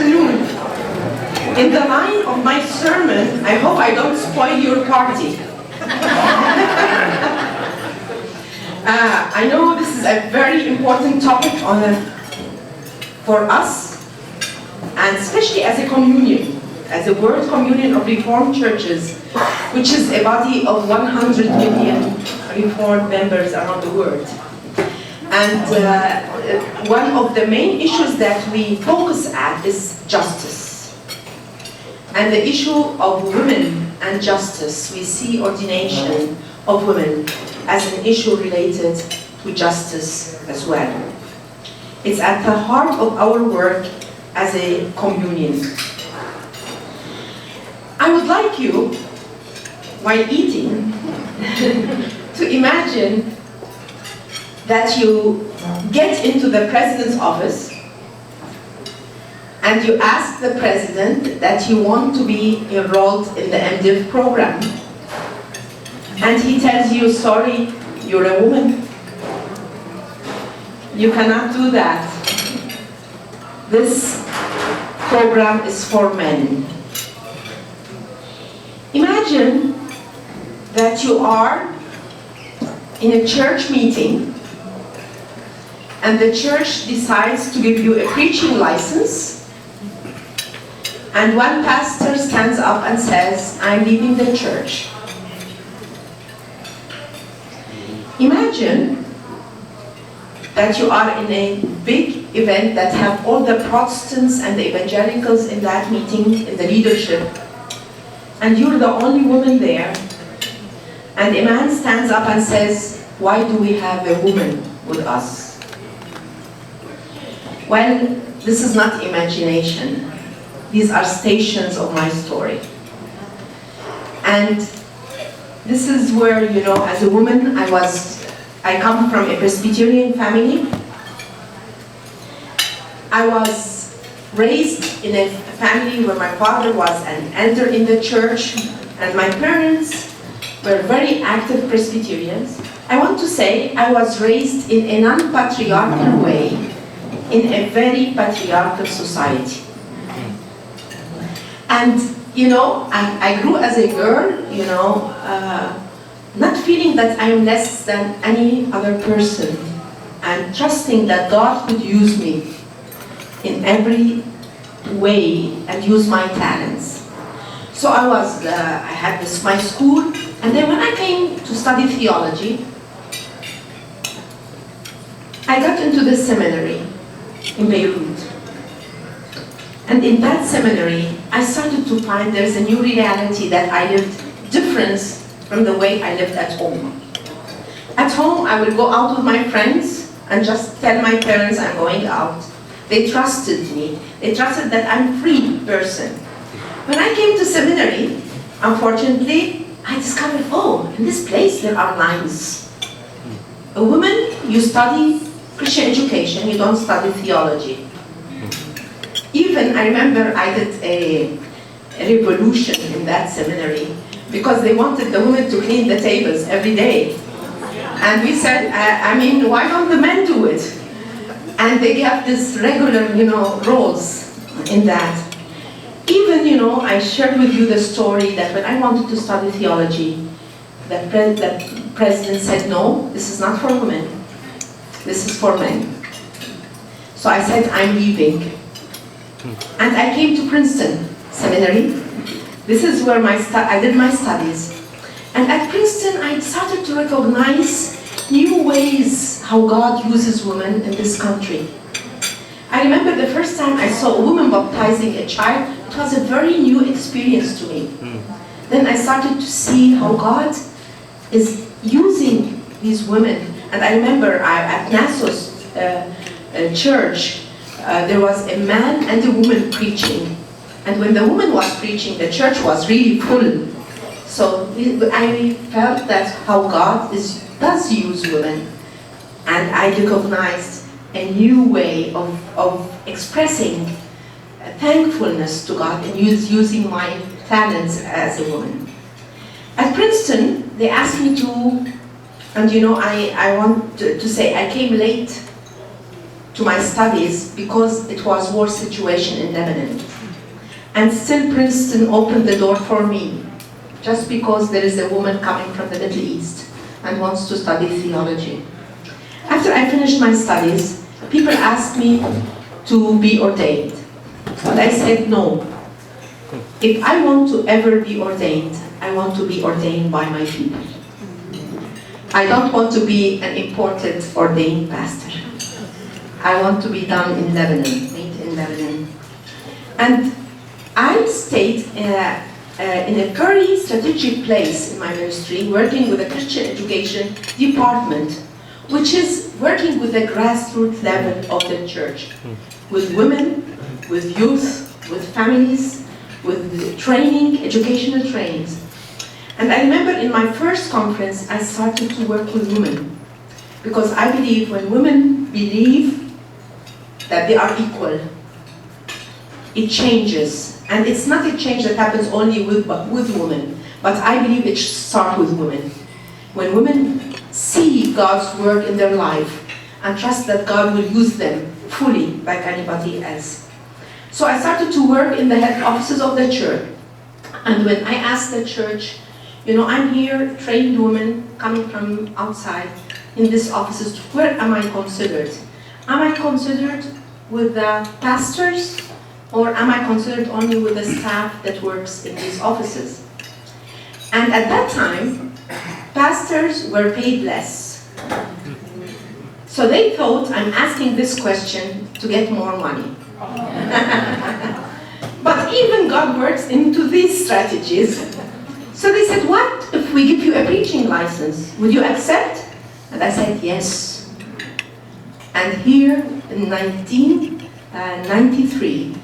afternoon. In the line of my sermon, I hope I don't spoil your party. I know this is a very important topic for us, and especially as a communion, as a world communion of Reformed churches, which is a body of 100 million Reformed members around the world. And one of the main issues that we focus at is justice. And the issue of women and justice, we see ordination of women as an issue related to justice as well. It's at the heart of our work as a communion. I would like you, while eating, to imagine that you get into the president's office and you ask the president that you want to be enrolled in the MDiv program. And he tells you, sorry, you're a woman. You cannot do that. This program is for men. Imagine that you are in a church meeting and the church decides to give you a preaching license, and one pastor stands up and says, I'm leaving the church. Imagine that you are in a big event that have all the Protestants and the evangelicals in that meeting, in the leadership, and you're the only woman there, and a man stands up and says, why do we have a woman with us? Well, this is not imagination. These are stations of my story. And this is where, you know, as a woman, I come from a Presbyterian family. I was raised in a family where my father was an elder in the church, and my parents were very active Presbyterians. I want to say I was raised in a non-patriarchal way, in a very patriarchal society. And, you know, I grew as a girl, you know, not feeling that I am less than any other person, and trusting that God could use me in every way and use my talents. So I had my school, and then when I came to study theology, I got into the seminary in Beirut. And in that seminary, I started to find there's a new reality that I lived different from the way I lived at home. At home, I would go out with my friends and just tell my parents I'm going out. They trusted me. They trusted that I'm a free person. When I came to seminary, unfortunately, I discovered, oh, in this place there are lines. A woman, you study Christian education, you don't study theology. Even, I remember I did a revolution in that seminary because they wanted the women to clean the tables every day. And we said, I mean, why don't the men do it? And they gave this regular, you know, roles in that. Even, you know, I shared with you the story that when I wanted to study theology, the president said, no, this is not for women. This is for men. So I said, I'm leaving. And I came to Princeton Seminary. This is where I did my studies. And at Princeton, I started to recognize new ways how God uses women in this country. I remember the first time I saw a woman baptizing a child, it was a very new experience to me. Then I started to see how God is using these women. And I remember at Nassau's church, there was a man and a woman preaching. And when the woman was preaching, the church was really full. So I felt that how God does use women. And I recognized a new way of expressing thankfulness to God and using my talents as a woman. At Princeton, they asked me to, and you know, I want to say I came late to my studies because it was war situation in Lebanon. And still Princeton opened the door for me, just because there is a woman coming from the Middle East and wants to study theology. After I finished my studies, people asked me to be ordained. But I said no. If I want to ever be ordained, I want to be ordained by my people. I don't want to be an imported ordained pastor. I want to be done in Lebanon, made in Lebanon. And I stayed in a very strategic place in my ministry, working with the Christian education department, which is working with the grassroots level of the church, with women, with youth, with families, with training, educational trainings. And I remember in my first conference, I started to work with women, because I believe when women believe that they are equal, it changes. And it's not a change that happens only with women, but I believe it starts with women. When women see God's work in their life and trust that God will use them fully like anybody else. So I started to work in the head offices of the church. And when I asked the church, you know, I'm here, trained woman coming from outside in these offices, where am I considered? Am I considered with the pastors, or am I considered only with the staff that works in these offices? And at that time, pastors were paid less. So they thought I'm asking this question to get more money. But even God works into these strategies. So they said, what if we give you a preaching license? Would you accept? And I said, yes. And here in 1993,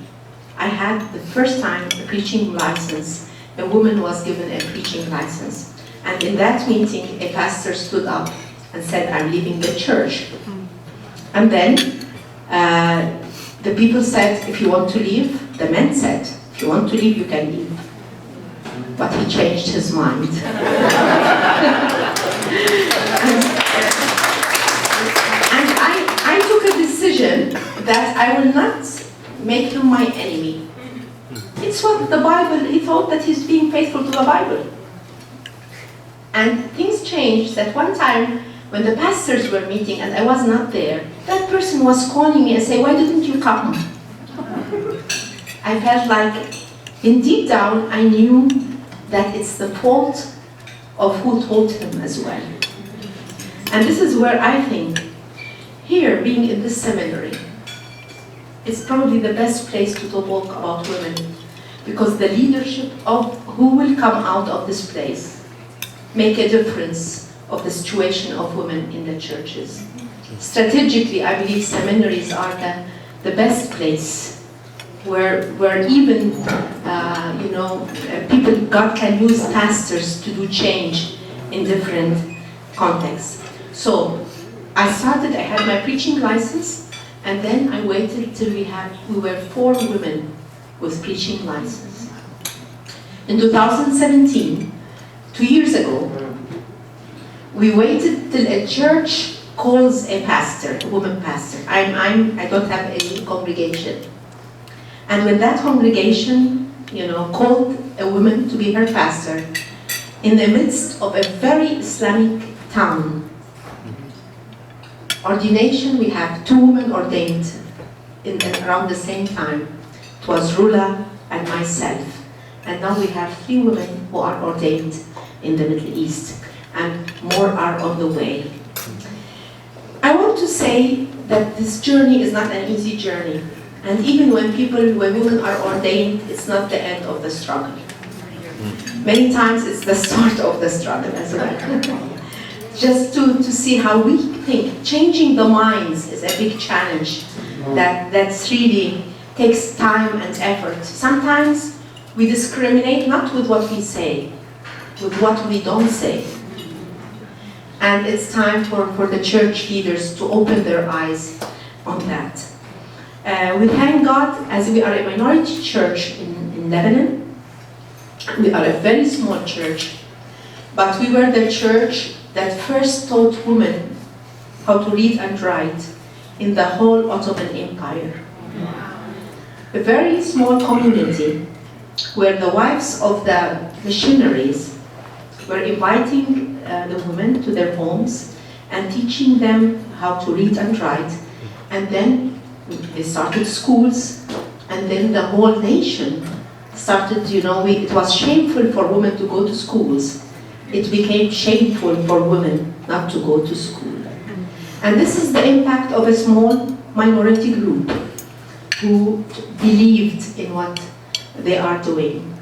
I had the first time a preaching license. A woman was given a preaching license. And in that meeting, a pastor stood up and said, I'm leaving the church. And then the people said, if you want to leave, the men said, if you want to leave, you can leave. But he changed his mind. And I took a decision that I will not make him my enemy. It's what the Bible, he thought that he's being faithful to the Bible. And things changed, that one time when the pastors were meeting and I was not there, that person was calling me and saying, why didn't you come? I felt like, in deep down, I knew that it's the fault of who told him as well. And this is where I think, here, being in this seminary, it's probably the best place to talk about women, because the leadership of who will come out of this place make a difference of the situation of women in the churches. Strategically, I believe seminaries are the best place where even people, God can use pastors to do change in different contexts. So I had my preaching license, and then I waited till we were 4 women with preaching license. In 2017, 2 years ago, we waited till a church calls a pastor, a woman pastor. I don't have any congregation. And when that congregation, called a woman to be her pastor, in the midst of a very Islamic town, ordination, we have 2 women ordained around the same time. It was Rula and myself. And now we have 3 women who are ordained in the Middle East, and more are on the way. I want to say that this journey is not an easy journey. And even when women are ordained, it's not the end of the struggle. Many times it's the start of the struggle as well. Just to see how we think. Changing the minds is a big challenge that's really takes time and effort. Sometimes we discriminate not with what we say, with what we don't say. And it's time for the church leaders to open their eyes on that. We thank God, as we are a minority church in Lebanon. We are a very small church, but we were the church that first taught women how to read and write in the whole Ottoman Empire. A very small community where the wives of the missionaries were inviting the women to their homes and teaching them how to read and write. And then they started schools, and then the whole nation started, you know, it was shameful for women to go to schools. It became shameful for women not to go to school. And this is the impact of a small minority group who believed in what they are doing.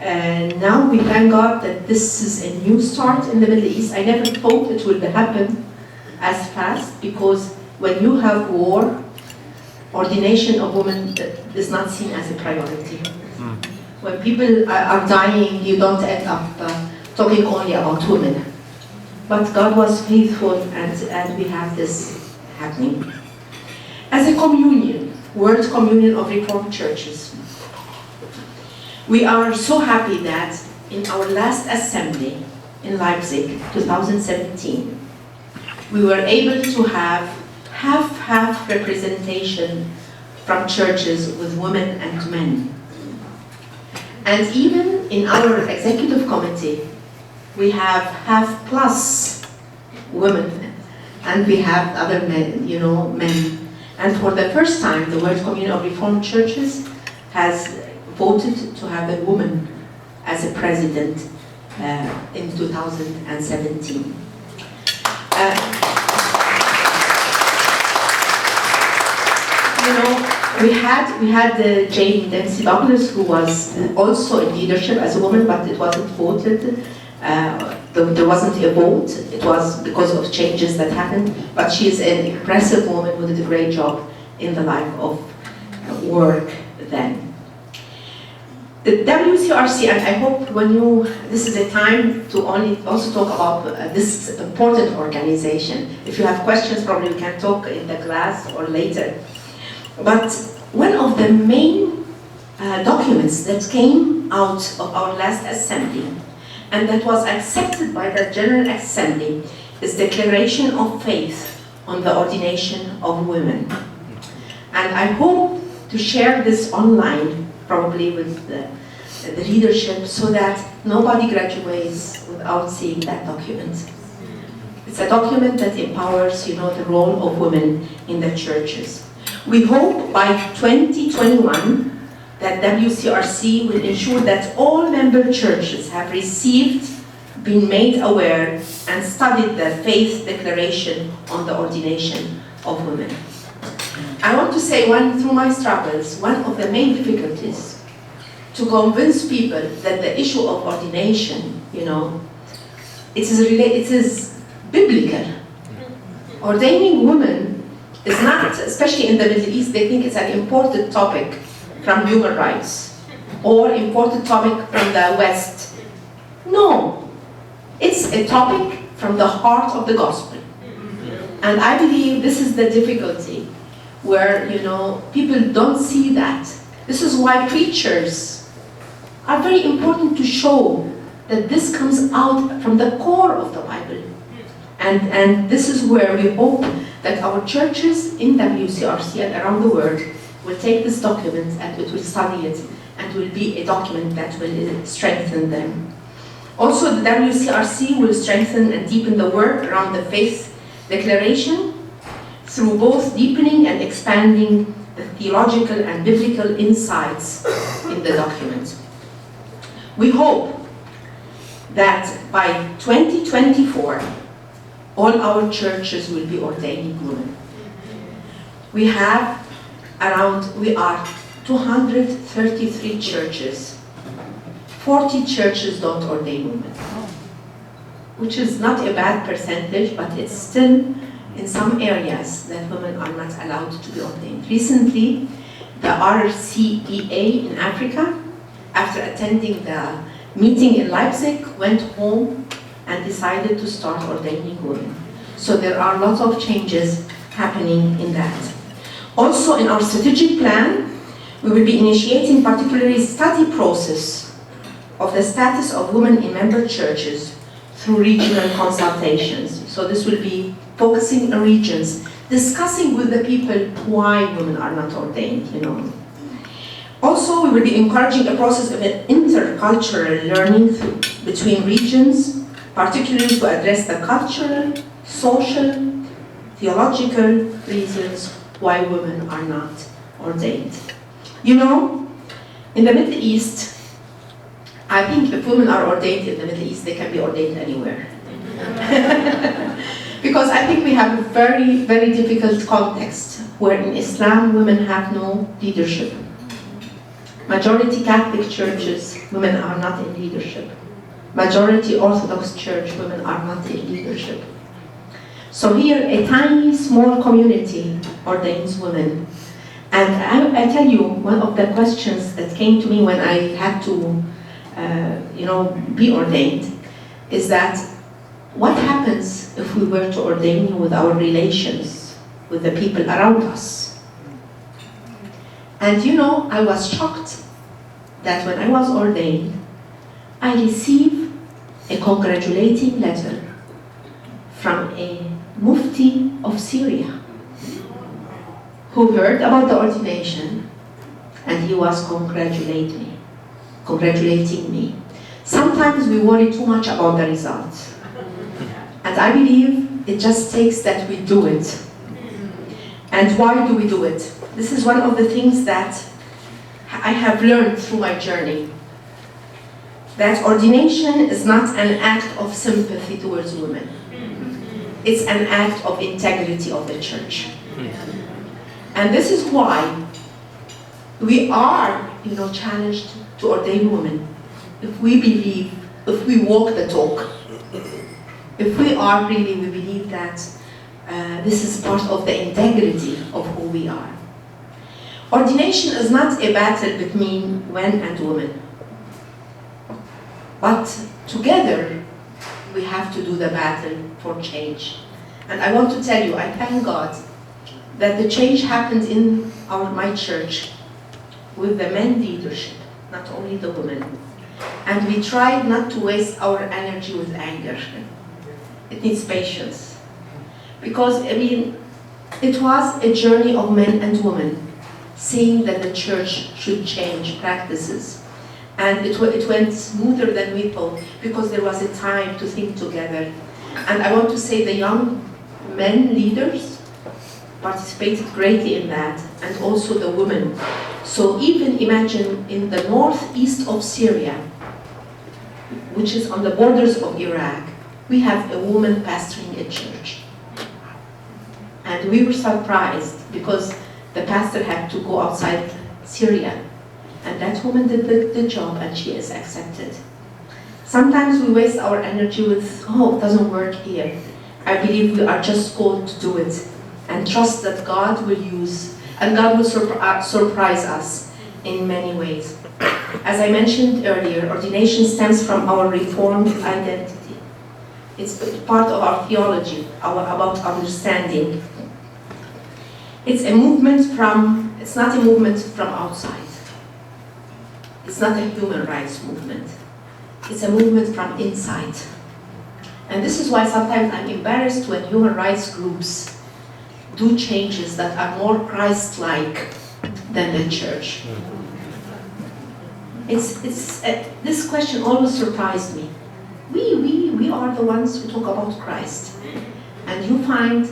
And now we thank God that this is a new start in the Middle East. I never thought it would happen as fast, because when you have war, ordination of women is not seen as a priority. When people are dying, you don't end up talking only about women. But God was faithful, and we have this happening. As a communion, World Communion of Reformed Churches, we are so happy that in our last assembly in Leipzig, 2017, we were able to have half representation from churches with women and men. And even in our executive committee, we have half plus women, and we have other men, you know, men. And for the first time, the World Communion of Reformed Churches has voted to have a woman as a president in 2017. You know, we had Jane Dempsey Douglas, who was also in leadership as a woman, but it wasn't voted. There wasn't a vote. It was because of changes that happened. But she is an impressive woman who did a great job in the life of work then. The WCRC, and I hope this is a time to also talk about this important organization. If you have questions, probably we can talk in the class or later. But one of the main documents that came out of our last assembly, and that was accepted by the General Assembly, is Declaration of Faith on the Ordination of Women. And I hope to share this online, probably with the leadership, so that nobody graduates without seeing that document. It's a document that empowers, you know, the role of women in the churches. We hope by 2021 that WCRC will ensure that all member churches have received, been made aware, and studied the faith declaration on the ordination of women. I want to say, through my struggles, one of the main difficulties to convince people that the issue of ordination, you know, it is biblical. Ordaining women is not, especially in the Middle East, they think it's an imported topic from human rights or imported topic from the West. No, it's a topic from the heart of the gospel. And I believe this is the difficulty, where, you know, people don't see that. This is why preachers are very important to show that this comes out from the core of the Bible. And this is where we hope that our churches in WCRC and around the world will take this document and it will study it, and will be a document that will strengthen them. Also, the WCRC will strengthen and deepen the work around the faith declaration through both deepening and expanding the theological and biblical insights in the document. We hope that by 2024, all our churches will be ordaining women. We are 233 churches. 40 churches don't ordain women, which is not a bad percentage, but it's still in some areas that women are not allowed to be ordained. Recently, the RCEA in Africa, after attending the meeting in Leipzig, went home and decided to start ordaining women. So there are lots of changes happening in that. Also, in our strategic plan, we will be initiating particularly study process of the status of women in member churches through regional consultations. So this will be focusing on regions discussing with the people why women are not ordained, Also, we will be encouraging a process of intercultural learning between regions, particularly to address the cultural, social, theological reasons why women are not ordained. In the Middle East, I think if women are ordained in the Middle East, they can be ordained anywhere. Because I think we have a very, very difficult context where in Islam, women have no leadership. Majority Catholic churches, women are not in leadership. Majority Orthodox Church, women are not in leadership. So here, a tiny, small community ordains women. And I tell you, one of the questions that came to me when I had to, be ordained, is that what happens if we were to ordain you with our relations, with the people around us? And I was shocked that when I was ordained, I received a congratulating letter from a Mufti of Syria who heard about the ordination, and he was congratulating me. Sometimes we worry too much about the results. And I believe it just takes that we do it. And why do we do it? This is one of the things that I have learned through my journey. That ordination is not an act of sympathy towards women. It's an act of integrity of the church. And this is why we are, challenged to ordain women. If we believe, if we walk the talk, if we believe that this is part of the integrity of who we are. Ordination is not a battle between men and women. But together, we have to do the battle for change. And I want to tell you, I thank God that the change happened in my church with the men leadership, not only the women. And we tried not to waste our energy with anger. It needs patience. Because, it was a journey of men and women, saying that the church should change practices. And it went smoother than we thought, because there was a time to think together. And I want to say the young men leaders participated greatly in that, and also the women. So even imagine in the northeast of Syria, which is on the borders of Iraq, we have a woman pastoring a church. And we were surprised because the pastor had to go outside Syria. And that woman did the job, and she is accepted. Sometimes we waste our energy with, it doesn't work here. I believe we are just called to do it and trust that God will use, and God will surprise us in many ways. As I mentioned earlier, ordination stems from our Reformed identity. It's part of our theology, about understanding. It's not a movement from outside. It's not a human rights movement. It's a movement from inside. And this is why sometimes I'm embarrassed when human rights groups do changes that are more Christ-like than the church. This question always surprised me. We are the ones who talk about Christ. And you find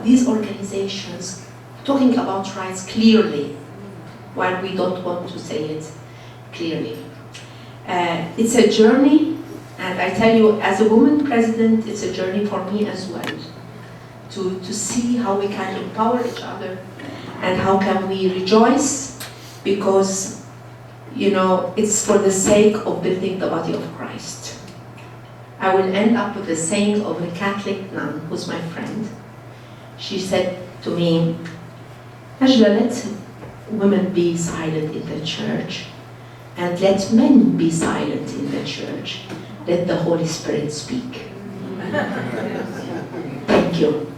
these organizations talking about rights clearly, while we don't want to say it clearly. It's a journey, and I tell you, as a woman president, it's a journey for me as well, to see how we can empower each other and how can we rejoice, because it's for the sake of building the body of Christ. I will end up with the saying of a Catholic nun who's my friend. She said to me, Najla, let women be silent in the church, and let men be silent in the church. Let the Holy Spirit speak. Thank you.